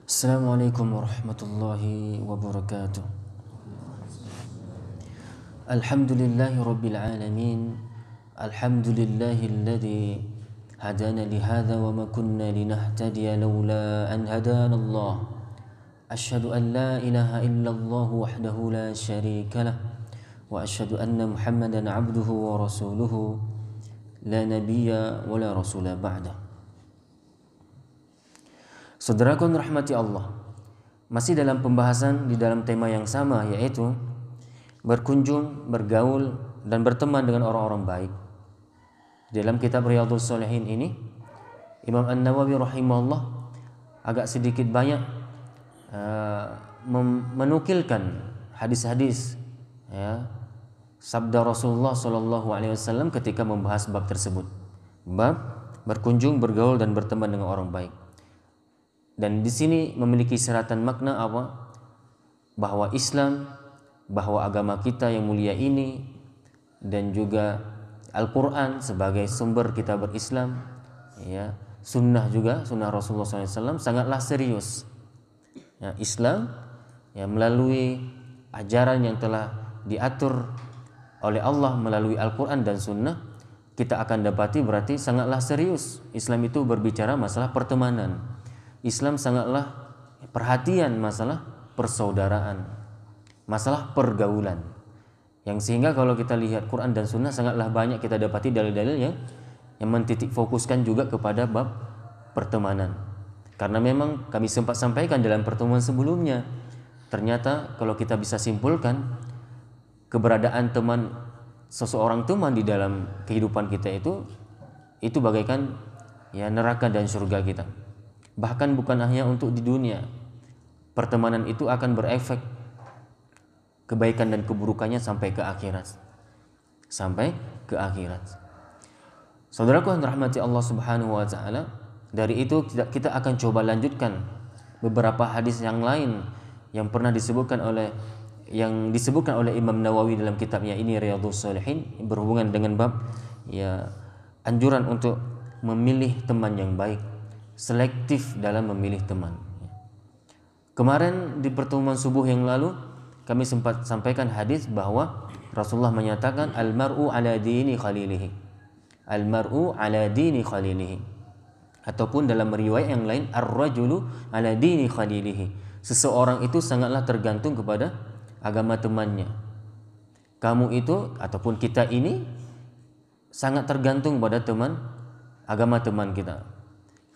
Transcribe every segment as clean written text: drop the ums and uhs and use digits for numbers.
Assalamualaikum warahmatullahi wabarakatuh. Alhamdulillahi rabbil alamin. Alhamdulillahilladzi hadana lihadza wa ma kunna linahtadiya laula an hadana Allah. Asyhadu an la ilaha illallah wahdahu la syarika lah wa asyhadu anna Muhammadan abduhu wa rasuluhu la nabiyya wa la rasula ba'da. Saudaraku rahmati Allah, masih dalam pembahasan di dalam tema yang sama, yaitu berkunjung, bergaul, dan berteman dengan orang-orang baik. Dalam kitab Riyadhus Shalihin ini, Imam An-Nawawi rahimahullah agak sedikit banyak menukilkan hadis-hadis, sabda Rasulullah SAW ketika membahas bab tersebut, bab berkunjung, bergaul, dan berteman dengan orang baik. Dan di sini memiliki seratan makna apa? Bahwa Islam, bahwa agama kita yang mulia ini, dan juga Al-Quran sebagai sumber kita berislam, sunnah juga, sunnah Rasulullah SAW sangatlah serius. Islam melalui ajaran yang telah diatur oleh Allah melalui Al-Quran dan sunnah, kita akan dapati berarti sangatlah serius. Islam itu berbicara masalah pertemanan. Islam sangatlah perhatian masalah persaudaraan, masalah pergaulan. Yang sehingga kalau kita lihat Quran dan Sunnah sangatlah banyak kita dapati dalil-dalil yang mentitik fokuskan juga kepada bab pertemanan. Karena memang kami sempat sampaikan dalam pertemuan sebelumnya, ternyata kalau kita bisa simpulkan keberadaan teman, seseorang teman di dalam kehidupan kita itu bagaikan neraka dan surga kita. Bahkan bukan hanya untuk di dunia, pertemanan itu akan berefek kebaikan dan keburukannya sampai ke akhirat. Sampai ke akhirat. Saudaraku yang dirahmati Allah Subhanahu wa taala, dari itu kita akan coba lanjutkan beberapa hadis yang lain yang pernah disebutkan oleh Imam Nawawi dalam kitabnya ini Riyadhus Shalihin, berhubungan dengan bab anjuran untuk memilih teman yang baik, selektif dalam memilih teman. Kemarin di pertemuan subuh yang lalu kami sempat sampaikan hadis bahwa Rasulullah menyatakan al-mar'u ala dini khalilihi. Al-mar'u ala dini khalilihi. Ataupun dalam riwayat yang lain ar-rajulu ala dini khalilihi. Seseorang itu sangatlah tergantung kepada agama temannya. Kamu itu ataupun kita ini sangat tergantung pada agama teman kita.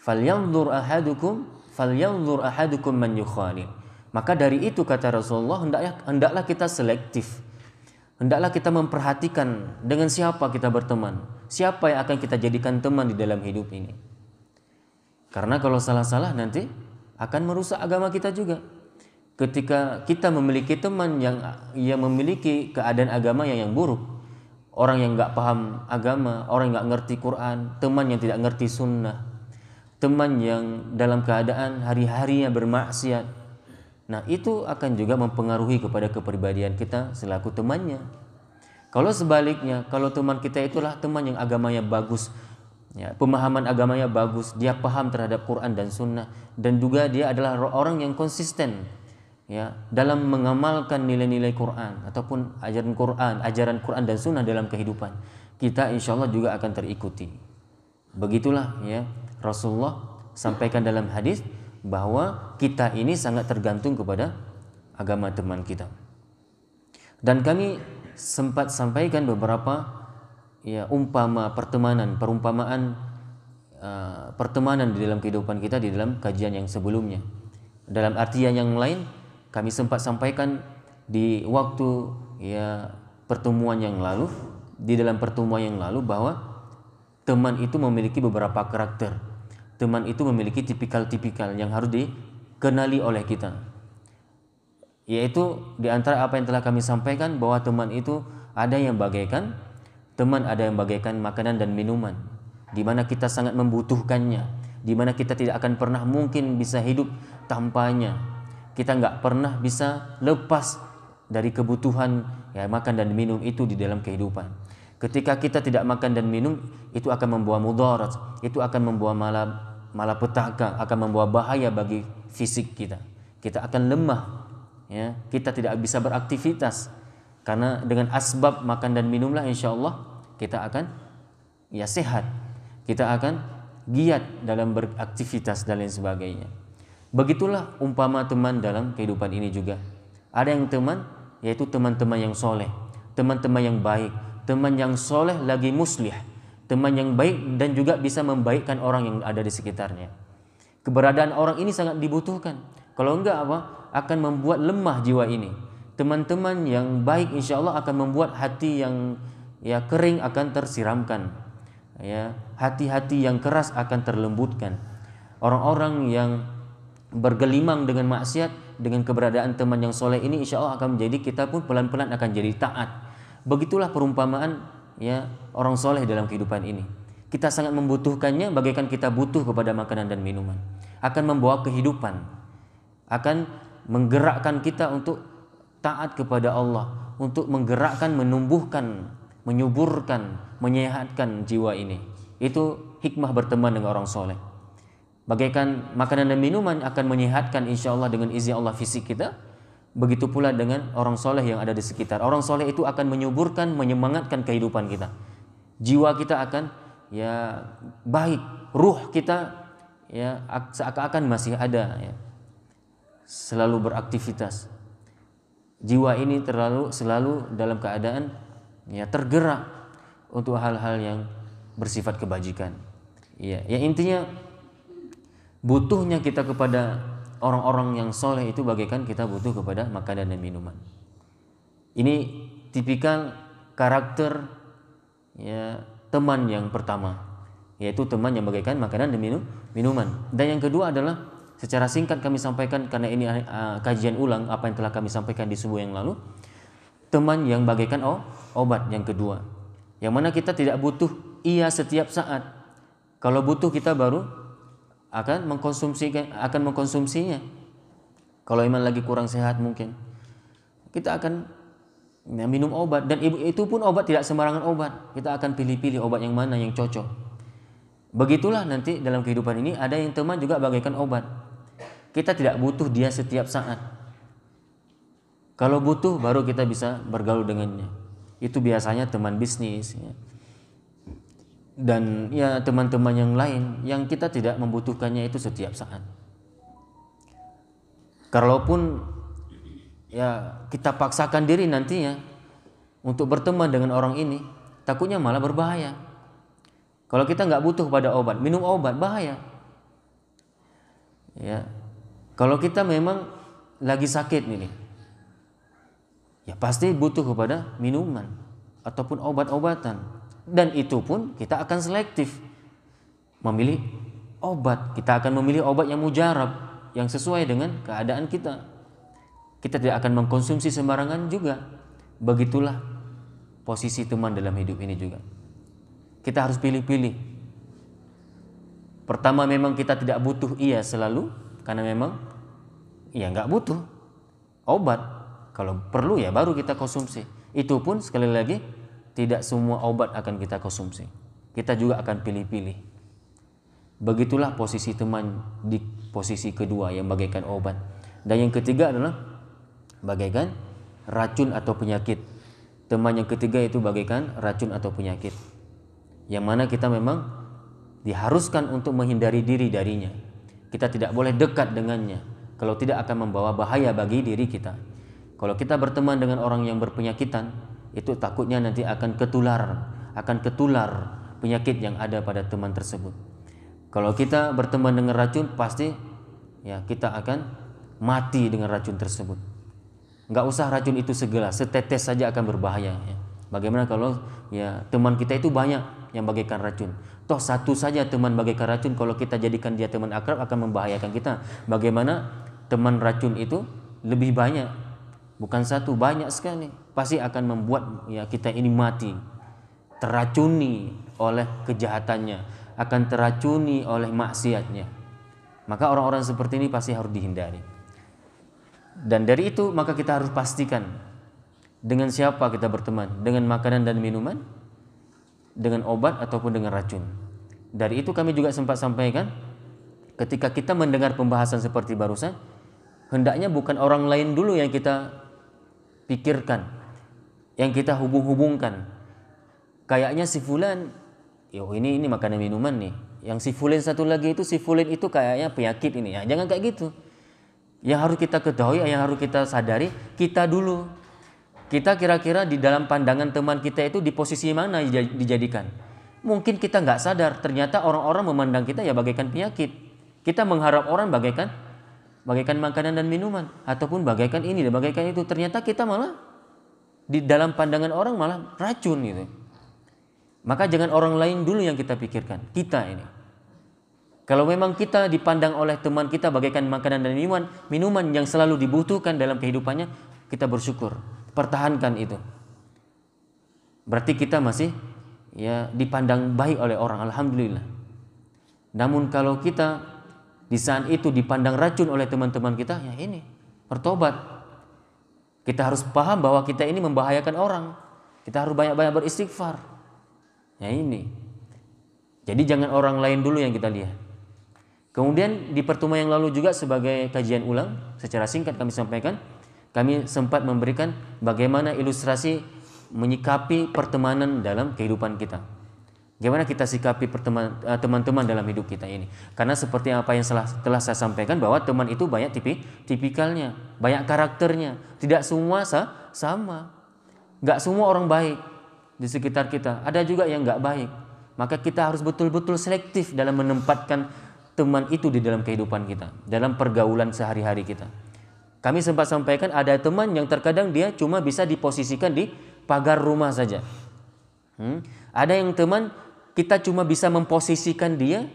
Falyanzur ahadukum man yukhalil. Maka dari itu kata Rasulullah, hendaklah kita selektif. Hendaklah kita memperhatikan dengan siapa kita berteman, siapa yang akan kita jadikan teman di dalam hidup ini. Karena kalau salah-salah nanti akan merusak agama kita juga. Ketika kita memiliki teman yang memiliki keadaan agama yang buruk, orang yang enggak paham agama, orang yang enggak ngerti Quran, teman yang tidak ngerti sunnah, teman yang dalam keadaan hari-harinya bermaksiat, nah itu akan juga mempengaruhi kepada kepribadian kita selaku temannya. Kalau sebaliknya, kalau teman kita itulah teman yang agamanya bagus, pemahaman agamanya bagus, dia paham terhadap Quran dan Sunnah, dan juga dia adalah orang yang konsisten dalam mengamalkan nilai-nilai Quran ataupun ajaran Quran dan Sunnah dalam kehidupan kita, insya Allah juga akan terikuti. Begitulah Rasulullah sampaikan dalam hadis bahwa kita ini sangat tergantung kepada agama teman kita. Dan kami sempat sampaikan beberapa perumpamaan pertemanan di dalam kehidupan kita di dalam kajian yang sebelumnya. Dalam artian yang lain, kami sempat sampaikan di waktu pertemuan yang lalu, di dalam pertemuan yang lalu, bahwa teman itu memiliki beberapa karakter. Teman itu memiliki tipikal-tipikal yang harus dikenali oleh kita. Yaitu di antara apa yang telah kami sampaikan bahwa teman itu ada yang bagaikan makanan dan minuman, di mana kita sangat membutuhkannya, di mana kita tidak akan pernah mungkin bisa hidup tanpanya. Kita nggak pernah bisa lepas dari kebutuhan makan dan minum itu di dalam kehidupan. Ketika kita tidak makan dan minum, itu akan membawa mudarat, itu akan membawa malapetaka, akan membawa bahaya bagi fisik kita. Kita akan lemah, ya. Kita tidak bisa beraktivitas karena dengan asbab makan dan minumlah insya Allah kita akan ya sehat. Kita akan giat dalam beraktivitas dan lain sebagainya. Begitulah umpama teman dalam kehidupan ini juga. Ada yang teman, yaitu teman-teman yang soleh, teman-teman yang baik, teman yang soleh lagi muslih, teman yang baik dan juga bisa membaikkan orang yang ada di sekitarnya. Keberadaan orang ini sangat dibutuhkan. Kalau enggak apa? Akan membuat lemah jiwa ini. Teman-teman yang baik insya Allah akan membuat hati yang ya kering akan tersiramkan. Ya, hati-hati yang keras akan terlembutkan. Orang-orang yang bergelimang dengan maksiat, dengan keberadaan teman yang soleh ini insya Allah akan menjadi kita pun pelan-pelan akan jadi taat. Begitulah perumpamaan ya orang soleh dalam kehidupan ini. Kita sangat membutuhkannya bagaikan kita butuh kepada makanan dan minuman. Akan membawa kehidupan, akan menggerakkan kita untuk taat kepada Allah, untuk menggerakkan, menumbuhkan, menyuburkan, menyehatkan jiwa ini. Itu hikmah berteman dengan orang soleh. Bagaikan makanan dan minuman akan menyehatkan insya Allah dengan izin Allah fisik kita. Begitu pula dengan orang soleh yang ada di sekitar. Orang soleh itu akan menyuburkan, menyemangatkan kehidupan kita. Jiwa kita akan ya baik. Ruh kita ya seakan-akan masih ada ya. Selalu beraktivitas. Jiwa ini selalu dalam keadaan ya tergerak untuk hal-hal yang bersifat kebajikan. Ya intinya butuhnya kita kepada orang-orang yang soleh itu bagaikan kita butuh kepada makanan dan minuman. Ini tipikal karakter ya teman yang pertama, yaitu teman yang bagaikan makanan dan minuman. Dan yang kedua adalah secara singkat kami sampaikan karena ini kajian ulang apa yang telah kami sampaikan di subuh yang lalu. Teman yang bagaikan obat yang kedua, yang mana kita tidak butuh ia setiap saat. Kalau butuh kita baru akan mengkonsumsinya. Kalau iman lagi kurang sehat mungkin kita akan minum obat, dan itu pun obat tidak sembarangan obat. Kita akan pilih-pilih obat yang mana yang cocok. Begitulah nanti dalam kehidupan ini ada yang teman juga bagaikan obat. Kita tidak butuh dia setiap saat. Kalau butuh baru kita bisa bergaul dengannya. Itu biasanya teman bisnis ya. Dan ya teman-teman yang lain yang kita tidak membutuhkannya itu setiap saat. Kalaupun ya kita paksakan diri nantinya untuk berteman dengan orang ini, takutnya malah berbahaya. Kalau kita nggak butuh pada obat, minum obat bahaya. Ya, kalau kita memang lagi sakit nih, ya pasti butuh kepada minuman ataupun obat-obatan. Dan itu pun kita akan selektif memilih obat. Kita akan memilih obat yang mujarab, yang sesuai dengan keadaan kita. Kita tidak akan mengkonsumsi sembarangan juga. Begitulah posisi teman dalam hidup ini juga. Kita harus pilih-pilih. Pertama memang kita tidak butuh ia selalu, karena memang ia nggak butuh obat. Kalau perlu ya baru kita konsumsi. Itu pun sekali lagi tidak semua obat akan kita konsumsi. Kita juga akan pilih-pilih. Begitulah posisi teman di posisi kedua yang bagaikan obat. Dan yang ketiga adalah bagaikan racun atau penyakit. Teman yang ketiga itu bagaikan racun atau penyakit, yang mana kita memang diharuskan untuk menghindari diri darinya. Kita tidak boleh dekat dengannya, kalau tidak akan membawa bahaya bagi diri kita. Kalau kita berteman dengan orang yang berpenyakitan, itu takutnya nanti akan ketular penyakit yang ada pada teman tersebut. Kalau kita berteman dengan racun, pasti ya kita akan mati dengan racun tersebut. Nggak usah racun itu segala, setetes saja akan berbahaya ya. Bagaimana kalau ya teman kita itu banyak yang bagaikan racun? Toh satu saja teman bagaikan racun, kalau kita jadikan dia teman akrab akan membahayakan kita. Bagaimana teman racun itu lebih banyak, bukan satu, banyak sekali. Pasti akan membuat ya kita ini mati, teracuni oleh kejahatannya, akan teracuni oleh maksiatnya. Maka orang-orang seperti ini pasti harus dihindari. Dan dari itu maka kita harus pastikan dengan siapa kita berteman, dengan makanan dan minuman, dengan obat ataupun dengan racun. Dari itu kami juga sempat sampaikan, ketika kita mendengar pembahasan seperti barusan, hendaknya bukan orang lain dulu yang kita pikirkan, yang kita hubung-hubungkan. Kayaknya si fulan, yo ini makanan minuman nih. Yang si fulan satu lagi itu, si fulan itu kayaknya penyakit ini. Ya, jangan kayak gitu. Yang harus kita ketahui, yang harus kita sadari, kita dulu. Kita kira-kira di dalam pandangan teman kita itu di posisi mana dijadikan. Mungkin kita nggak sadar, ternyata orang-orang memandang kita ya bagaikan penyakit. Kita mengharap orang bagaikan makanan dan minuman, ataupun bagaikan ini dan bagaikan itu. Ternyata kita malah di dalam pandangan orang malah racun gitu. Maka jangan orang lain dulu yang kita pikirkan, kita ini. Kalau memang kita dipandang oleh teman kita bagaikan makanan dan minuman yang selalu dibutuhkan dalam kehidupannya, kita bersyukur, pertahankan itu. Berarti kita masih ya dipandang baik oleh orang, alhamdulillah. Namun kalau kita di saat itu dipandang racun oleh teman-teman kita, ya ini bertobat. Kita harus paham bahwa kita ini membahayakan orang. Kita harus banyak-banyak beristighfar. Ya ini. Jadi jangan orang lain dulu yang kita lihat. Kemudian di pertemuan yang lalu juga sebagai kajian ulang, secara singkat kami sampaikan, kami sempat memberikan bagaimana ilustrasi menyikapi pertemanan dalam kehidupan kita. Bagaimana kita sikapi teman-teman dalam hidup kita ini. Karena seperti apa yang telah saya sampaikan, bahwa teman itu banyak tipikalnya, banyak karakternya. Tidak semua sama. Gak semua orang baik di sekitar kita. Ada juga yang gak baik. Maka kita harus betul-betul selektif dalam menempatkan teman itu di dalam kehidupan kita, dalam pergaulan sehari-hari kita. Kami sempat sampaikan ada teman yang terkadang dia cuma bisa diposisikan di pagar rumah saja. Ada yang teman kita cuma bisa memposisikan dia,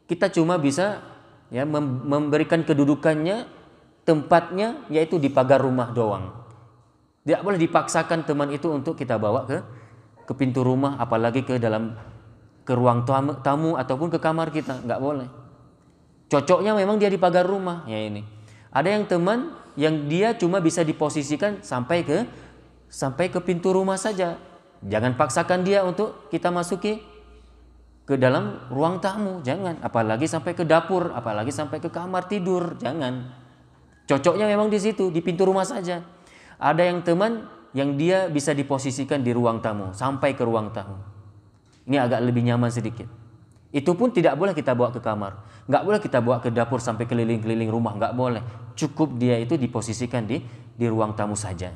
kita cuma bisa ya memberikan kedudukannya, tempatnya yaitu di pagar rumah doang. Tidak boleh dipaksakan teman itu untuk kita bawa ke pintu rumah, apalagi ke ruang tamu ataupun ke kamar kita, nggak boleh. Cocoknya memang dia di pagar rumah, ya ini. Ada yang teman yang dia cuma bisa diposisikan sampai ke pintu rumah saja. Jangan paksakan dia untuk kita masuki ke dalam ruang tamu, jangan. Apalagi sampai ke dapur, apalagi sampai ke kamar tidur, jangan. Cocoknya memang di situ, di pintu rumah saja. Ada yang teman yang dia bisa diposisikan di ruang tamu, sampai ke ruang tamu. Ini agak lebih nyaman sedikit. Itu pun tidak boleh kita bawa ke kamar. Nggak boleh kita bawa ke dapur sampai keliling-keliling rumah, nggak boleh. Cukup dia itu diposisikan di ruang tamu saja.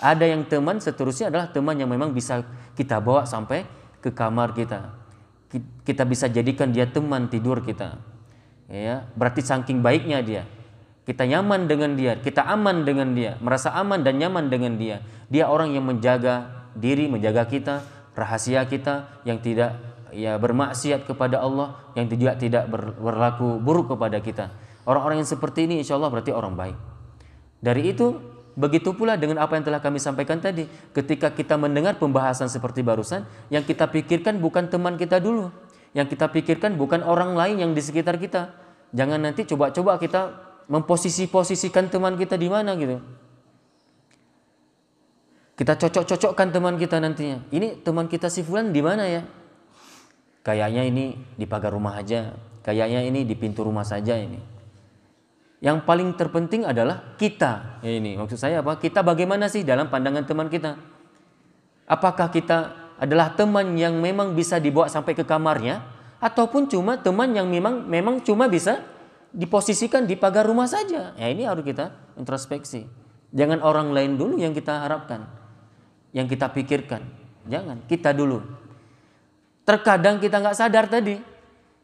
Ada yang teman seterusnya adalah teman yang memang bisa kita bawa sampai ke kamar kita. Kita bisa jadikan dia teman tidur kita. Ya, berarti saking baiknya dia. Kita nyaman dengan dia, kita aman dengan dia, merasa aman dan nyaman dengan dia. Dia orang yang menjaga diri, menjaga kita, rahasia kita, yang tidak bermaksiat kepada Allah, yang tidak berlaku buruk kepada kita. Orang-orang yang seperti ini insya Allah berarti orang baik. Dari itu, begitu pula dengan apa yang telah kami sampaikan tadi. Ketika kita mendengar pembahasan seperti barusan, yang kita pikirkan bukan teman kita dulu, yang kita pikirkan bukan orang lain yang di sekitar kita. Jangan nanti coba-coba kita memposisikan teman kita di mana gitu. Kita cocok-cocokkan teman kita nantinya. Ini teman kita si fulan di mana ya? Kayaknya ini di pagar rumah aja. Kayaknya ini di pintu rumah saja ini. Yang paling terpenting adalah kita. Ini maksud saya apa? Kita bagaimana sih dalam pandangan teman kita? Apakah kita adalah teman yang memang bisa dibawa sampai ke kamarnya, ataupun cuma teman yang memang cuma bisa diposisikan di pagar rumah saja? Ya ini harus kita introspeksi. Jangan orang lain dulu yang kita harapkan, yang kita pikirkan. Jangan, kita dulu. Terkadang kita nggak sadar tadi,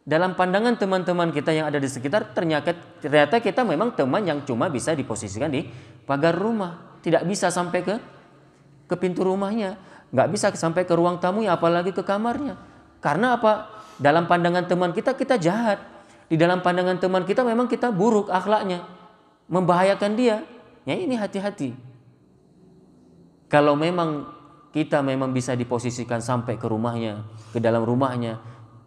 dalam pandangan teman-teman kita yang ada di sekitar, ternyata kita memang teman yang cuma bisa diposisikan di pagar rumah, tidak bisa sampai ke pintu rumahnya, nggak bisa sampai ke ruang tamunya, apalagi ke kamarnya. Karena apa? Dalam pandangan teman kita jahat. Di dalam pandangan teman kita memang kita buruk akhlaknya, membahayakan dia. Ya ini hati-hati. Kalau memang kita memang bisa diposisikan sampai ke rumahnya, ke dalam rumahnya,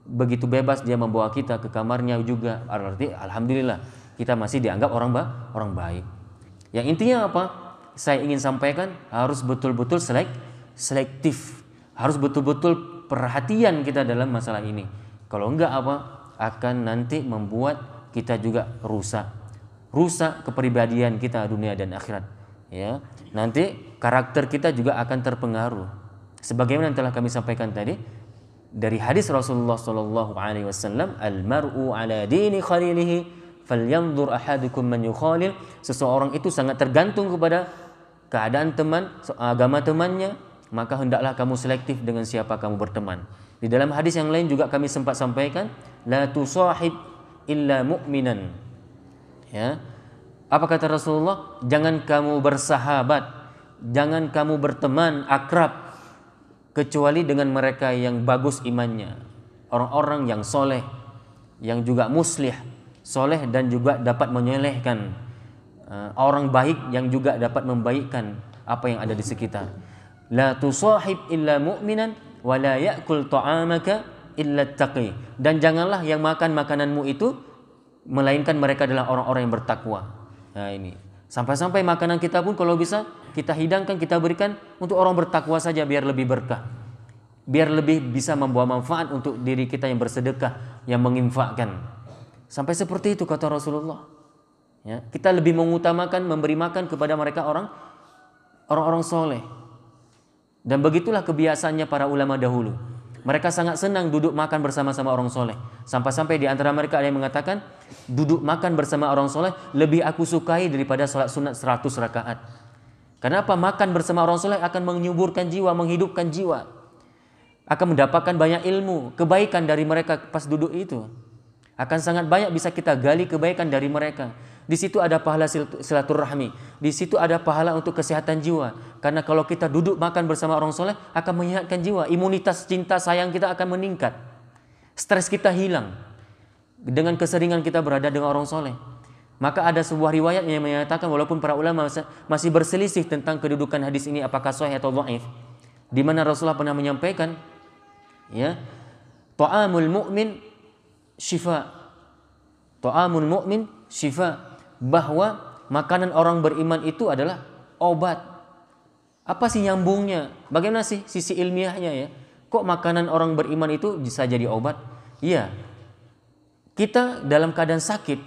begitu bebas dia membawa kita ke kamarnya juga, berarti alhamdulillah kita masih dianggap orang baik. Yang intinya apa? Saya ingin sampaikan harus betul-betul selektif, harus betul-betul perhatian kita dalam masalah ini. Kalau enggak apa? Akan nanti membuat kita juga rusak. Rusak kepribadian kita dunia dan akhirat. Ya, nanti karakter kita juga akan terpengaruh. Sebagaimana yang telah kami sampaikan tadi dari hadis Rasulullah sallallahu alaihi wasallam, al-mar'u ala dini khalilihi falyanzur ahadukum man yukhalil. Seseorang itu sangat tergantung kepada keadaan teman, agama temannya, maka hendaklah kamu selektif dengan siapa kamu berteman. Di dalam hadis yang lain juga kami sempat sampaikan, la tusahib illa mu'minan. Ya. Apa kata Rasulullah? Jangan kamu bersahabat, jangan kamu berteman akrab kecuali dengan mereka yang bagus imannya, orang-orang yang soleh, yang juga muslih, soleh dan juga dapat menyelehkan, orang baik yang juga dapat membaikkan apa yang ada di sekitar. La tusahib illa mu'minan wa la ya'kul ta'amaka illa taqi. Dan janganlah yang makan makananmu itu melainkan mereka adalah orang-orang yang bertakwa. Nah ini, sampai-sampai makanan kita pun kalau bisa kita hidangkan, kita berikan untuk orang bertakwa saja biar lebih berkah. Biar lebih bisa membawa manfaat untuk diri kita yang bersedekah, yang menginfakkan. Sampai seperti itu kata Rasulullah. Ya, kita lebih mengutamakan memberi makan kepada mereka orang-orang soleh. Dan begitulah kebiasaannya para ulama dahulu. Mereka sangat senang duduk makan bersama-sama orang soleh. Sampai-sampai di antara mereka ada yang mengatakan, duduk makan bersama orang soleh lebih aku sukai daripada salat sunat 100 rakaat. Kenapa? Makan bersama orang soleh akan menyuburkan jiwa, menghidupkan jiwa. Akan mendapatkan banyak ilmu, kebaikan dari mereka pas duduk itu. Akan sangat banyak bisa kita gali kebaikan dari mereka. Di situ ada pahala silaturahmi, di situ ada pahala untuk kesehatan jiwa. Karena kalau kita duduk makan bersama orang soleh akan menyehatkan jiwa, imunitas cinta sayang kita akan meningkat, stres kita hilang dengan keseringan kita berada dengan orang soleh. Maka ada sebuah riwayat yang menyatakan, walaupun para ulama masih berselisih tentang kedudukan hadis ini apakah sahih atau dhaif, di mana Rasulullah pernah menyampaikan, ya, ta'amul mu'min syifa, ta'amul mu'min syifa, bahwa makanan orang beriman itu adalah obat. Apa sih nyambungnya? Bagaimana sih sisi ilmiahnya ya? Kok makanan orang beriman itu bisa jadi obat? Iya. Kita dalam keadaan sakit,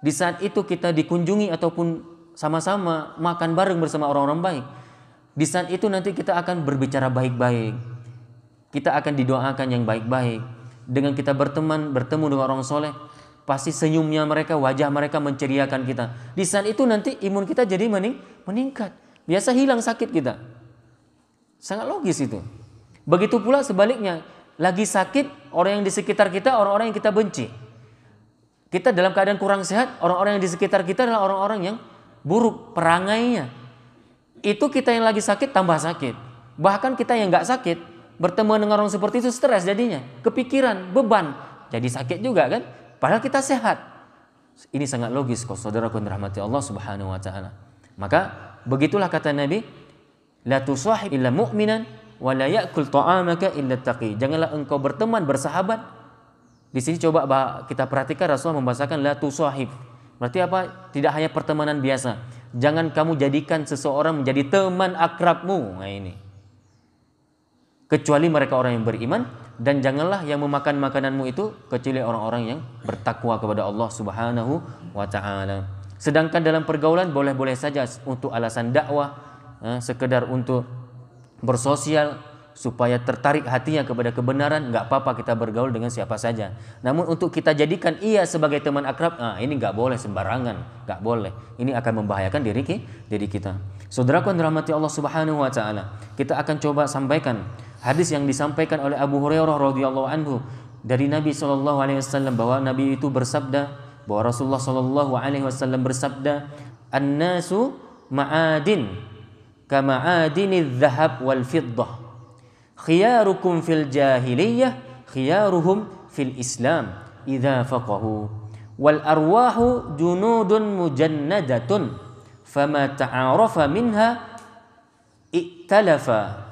di saat itu kita dikunjungi ataupun sama-sama makan bareng bersama orang-orang baik. Di saat itu nanti kita akan berbicara baik-baik. Kita akan didoakan yang baik-baik. Dengan kita bertemu dengan orang soleh, pasti senyumnya mereka, wajah mereka menceriakan kita. Di saat itu nanti imun kita jadi meningkat. Biasa hilang sakit kita. Sangat logis itu. Begitu pula sebaliknya, lagi sakit orang yang di sekitar kita, orang-orang yang kita benci. Kita dalam keadaan kurang sehat, orang-orang yang di sekitar kita adalah orang-orang yang buruk perangainya. Itu kita yang lagi sakit tambah sakit. Bahkan kita yang gak sakit, bertemu dengan orang seperti itu stres jadinya, kepikiran, beban, jadi sakit juga kan? Padahal kita sehat. Ini sangat logis kalau saudaraku yang dirahmati Allah Subhanahu wa taala. Maka begitulah kata Nabi, la tusahib illa mu'minan wa la ya'kul ta'amaka illa taqi. Janganlah engkau berteman, bersahabat. Di sini coba kita perhatikan Rasulullah membahasakan la tusahib. Berarti apa? Tidak hanya pertemanan biasa. Jangan kamu jadikan seseorang menjadi teman akrabmu. Nah ini. Kecuali mereka orang yang beriman, dan janganlah yang memakan makananmu itu kecuali orang-orang yang bertakwa kepada Allah Subhanahu wa taala. Sedangkan dalam pergaulan boleh-boleh saja untuk alasan dakwah, sekedar untuk bersosial supaya tertarik hatinya kepada kebenaran, enggak apa-apa kita bergaul dengan siapa saja. Namun untuk kita jadikan ia sebagai teman akrab, ini enggak boleh sembarangan, enggak boleh. Ini akan membahayakan diri kita. Saudaraku yang dirahmati Allah Subhanahu wa taala, kita akan coba sampaikan hadis yang disampaikan oleh Abu Hurairah radhiyallahu anhu dari Nabi sallallahu alaihi wasallam, bahwa Nabi itu bersabda, bahwa Rasulullah sallallahu alaihi wasallam bersabda, "An-nasu ma'adin kama'adinidz dzahab wal fiddah. Khiyarukum fil jahiliyah khiyaruhum fil Islam idza faqahu. Wal arwahu junudun mujannadatun fama ta'arafa minha iktalafa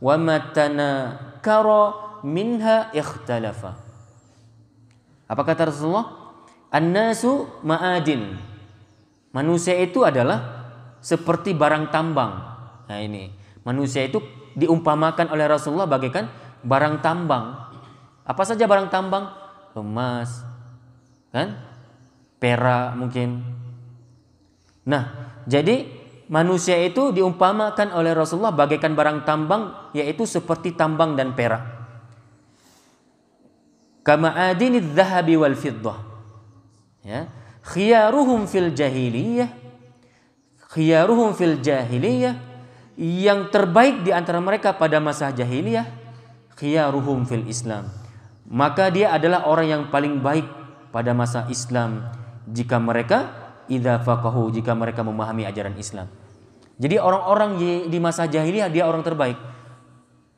wa matanakara minha ikhtalafa." Apa kata Rasulullah? An-nasu ma'adin. Manusia itu adalah seperti barang tambang. Nah ini, manusia itu diumpamakan oleh Rasulullah bagaikan barang tambang. Apa saja barang tambang? Emas, kan? perak mungkin. Nah, jadi manusia itu diumpamakan oleh Rasulullah bagaikan barang tambang, yaitu seperti tambang dan perak. Kama adinidz dzahabi wal fiddah. Ya. Khiyaruhum fil jahiliyah. Khiyaruhum fil jahiliyah, yang terbaik di antara mereka pada masa jahiliyah, khiyaruhum fil Islam. Maka dia adalah orang yang paling baik pada masa Islam jika mereka idza faqahu, jika mereka memahami ajaran Islam. Jadi orang-orang di masa jahiliyah dia orang terbaik.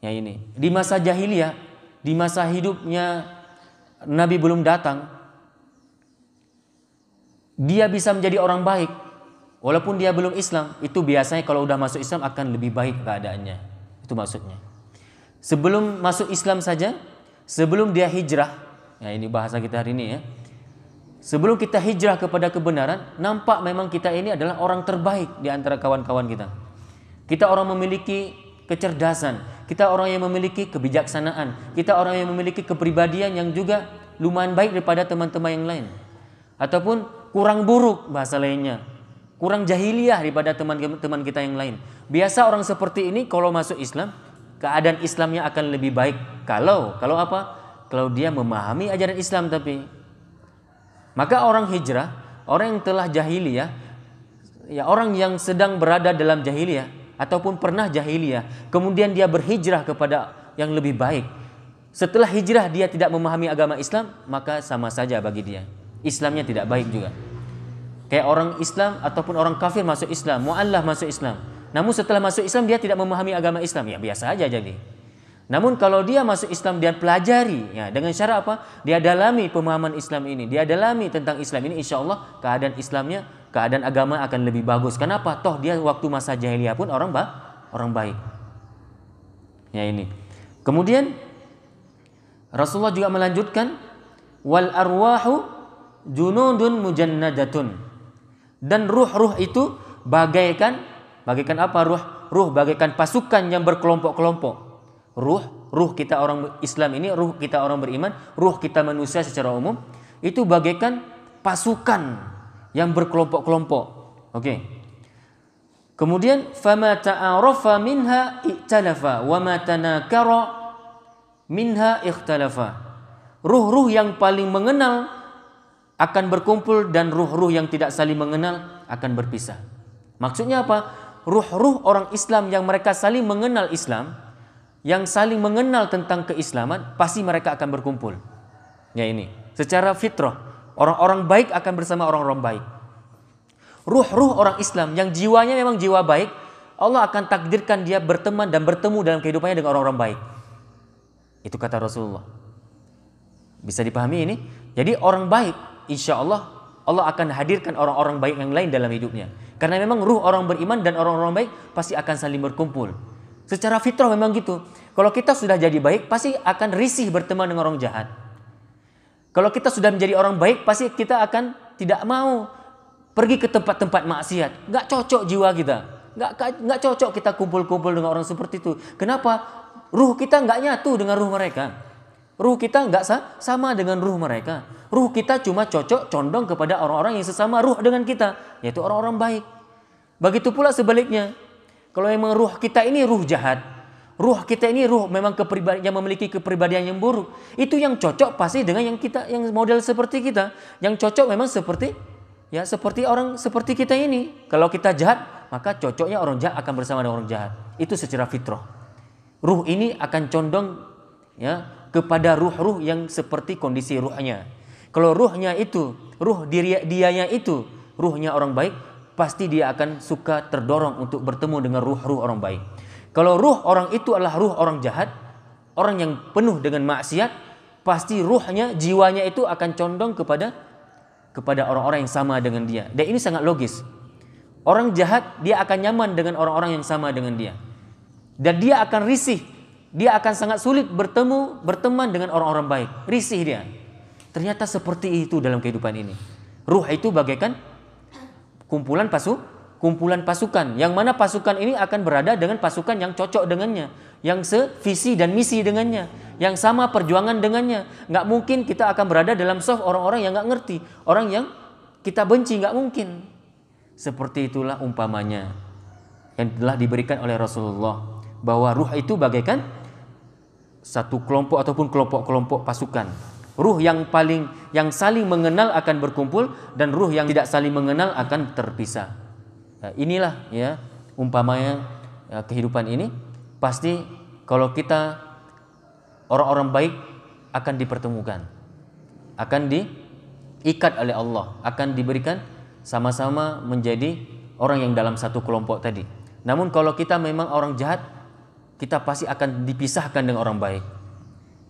Ya ini. Di masa jahiliyah, di masa hidupnya Nabi belum datang, dia bisa menjadi orang baik walaupun dia belum Islam. Itu biasanya kalau udah masuk Islam akan lebih baik keadaannya. Itu maksudnya. Sebelum masuk Islam saja, sebelum dia hijrah, ya ini bahasa kita hari ini ya. Sebelum kita hijrah kepada kebenaran, nampak memang kita ini adalah orang terbaik di antara kawan-kawan kita. Kita orang memiliki kecerdasan, kita orang yang memiliki kebijaksanaan, kita orang yang memiliki kepribadian yang juga lumayan baik daripada teman-teman yang lain. Ataupun kurang buruk bahasa lainnya, kurang jahiliyah daripada teman-teman kita yang lain. Biasa orang seperti ini kalau masuk Islam, keadaan Islamnya akan lebih baik kalau apa? Kalau dia memahami ajaran Islam. Tapi maka orang hijrah, orang yang telah jahiliyah, ya orang yang sedang berada dalam jahiliyah ataupun pernah jahiliyah, kemudian dia berhijrah kepada yang lebih baik. Setelah hijrah dia tidak memahami agama Islam, maka sama saja bagi dia. Islamnya tidak baik juga. Kayak orang Islam ataupun orang kafir masuk Islam, mu'allah masuk Islam. Namun setelah masuk Islam dia tidak memahami agama Islam, ya biasa aja jadi. Namun kalau dia masuk Islam, dia pelajari, ya dengan syarat apa? Dia dalami pemahaman Islam ini, dia dalami tentang Islam ini, insya Allah keadaan Islamnya, keadaan agama akan lebih bagus. Kenapa? Toh dia waktu masa jahiliyah pun orang baik. Ya ini. Kemudian Rasulullah juga melanjutkan, wal arwahu junudun mujannadatun. Dan ruh-ruh itu bagaikan apa ruh? Ruh bagaikan pasukan yang berkelompok-kelompok. Ruh kita orang Islam ini, ruh kita orang beriman, ruh kita manusia secara umum itu bagaikan pasukan yang berkelompok-kelompok. Oke. Kemudian fama ta'arafa minha i'talafa wa ma tanakara minha ikhtalafa. Ruh-ruh yang paling mengenal akan berkumpul dan ruh-ruh yang tidak saling mengenal akan berpisah. Maksudnya apa? Ruh-ruh orang Islam yang mereka saling mengenal Islam, yang saling mengenal tentang keislaman, pasti mereka akan berkumpul. Ya ini, secara fitrah, orang-orang baik akan bersama orang-orang baik. Ruh-ruh orang Islam yang jiwanya memang jiwa baik, Allah akan takdirkan dia berteman dan bertemu dalam kehidupannya dengan orang-orang baik. Itu kata Rasulullah. Bisa dipahami ini? Jadi orang baik, insya Allah akan hadirkan orang-orang baik yang lain dalam hidupnya. Karena memang ruh orang beriman dan orang-orang baik pasti akan saling berkumpul. Secara fitrah memang gitu. Kalau kita sudah jadi baik, pasti akan risih berteman dengan orang jahat. Kalau kita sudah menjadi orang baik, pasti kita akan tidak mau pergi ke tempat-tempat maksiat. Nggak cocok jiwa kita. Nggak cocok kita kumpul-kumpul dengan orang seperti itu. Kenapa? Ruh kita nggak nyatu dengan ruh mereka. Ruh kita nggak sama dengan ruh mereka. Ruh kita cuma cocok, condong kepada orang-orang yang sesama ruh dengan kita, yaitu orang-orang baik. Begitu pula sebaliknya. Kalau memang ruh kita ini ruh jahat, ruh kita ini ruh memang yang memiliki kepribadian yang buruk, itu yang cocok pasti dengan yang model seperti kita. Yang cocok memang seperti orang seperti kita ini. Kalau kita jahat, maka cocoknya orang jahat akan bersama dengan orang jahat. Itu secara fitrah. Ruh ini akan condong kepada ruh-ruh yang seperti kondisi ruhnya. Kalau ruhnya itu, ruh dianya itu, ruhnya orang baik, pasti dia akan suka terdorong untuk bertemu dengan ruh-ruh orang baik. Kalau ruh orang itu adalah ruh orang jahat, orang yang penuh dengan maksiat, pasti ruhnya, jiwanya itu akan condong kepada orang-orang yang sama dengan dia. Dan ini sangat logis. Orang jahat dia akan nyaman dengan orang-orang yang sama dengan dia. Dan dia akan risih, dia akan sangat sulit berteman dengan orang-orang baik. Risih dia. Ternyata seperti itu dalam kehidupan ini. Ruh itu bagaikan kumpulan pasukan, yang mana pasukan ini akan berada dengan pasukan yang cocok dengannya, yang sevisi dan misi dengannya, yang sama perjuangan dengannya. Nggak mungkin kita akan berada dalam saf orang-orang yang nggak ngerti, orang yang kita benci, nggak mungkin. Seperti itulah umpamanya yang telah diberikan oleh Rasulullah, bahwa ruh itu bagaikan satu kelompok ataupun kelompok-kelompok pasukan. Ruh yang saling mengenal akan berkumpul, dan ruh yang tidak saling mengenal akan terpisah. Nah, inilah ya umpamanya kehidupan ini. Pasti kalau kita orang-orang baik akan dipertemukan, akan diikat oleh Allah, akan diberikan sama-sama menjadi orang yang dalam satu kelompok tadi. Namun kalau kita memang orang jahat, kita pasti akan dipisahkan dengan orang baik.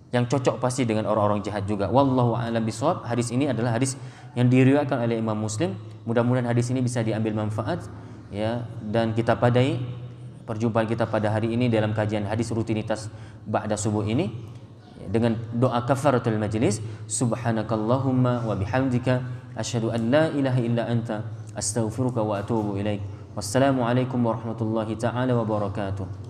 Yang cocok pasti dengan orang-orang jahat juga. Wallahu a'lam bishawab. Hadis ini adalah hadis yang diriwayatkan oleh Imam Muslim. Mudah-mudahan hadis ini bisa diambil manfaat ya, dan kita padai perjumpaan kita pada hari ini dalam kajian hadis rutinitas ba'da subuh ini dengan doa kafaratul majlis. Subhanakallahumma wa bihamdika asyhadu an la ilaha illa anta astaghfiruka wa atubu ilaik. Wassalamualaikum warahmatullahi taala wabarakatuh.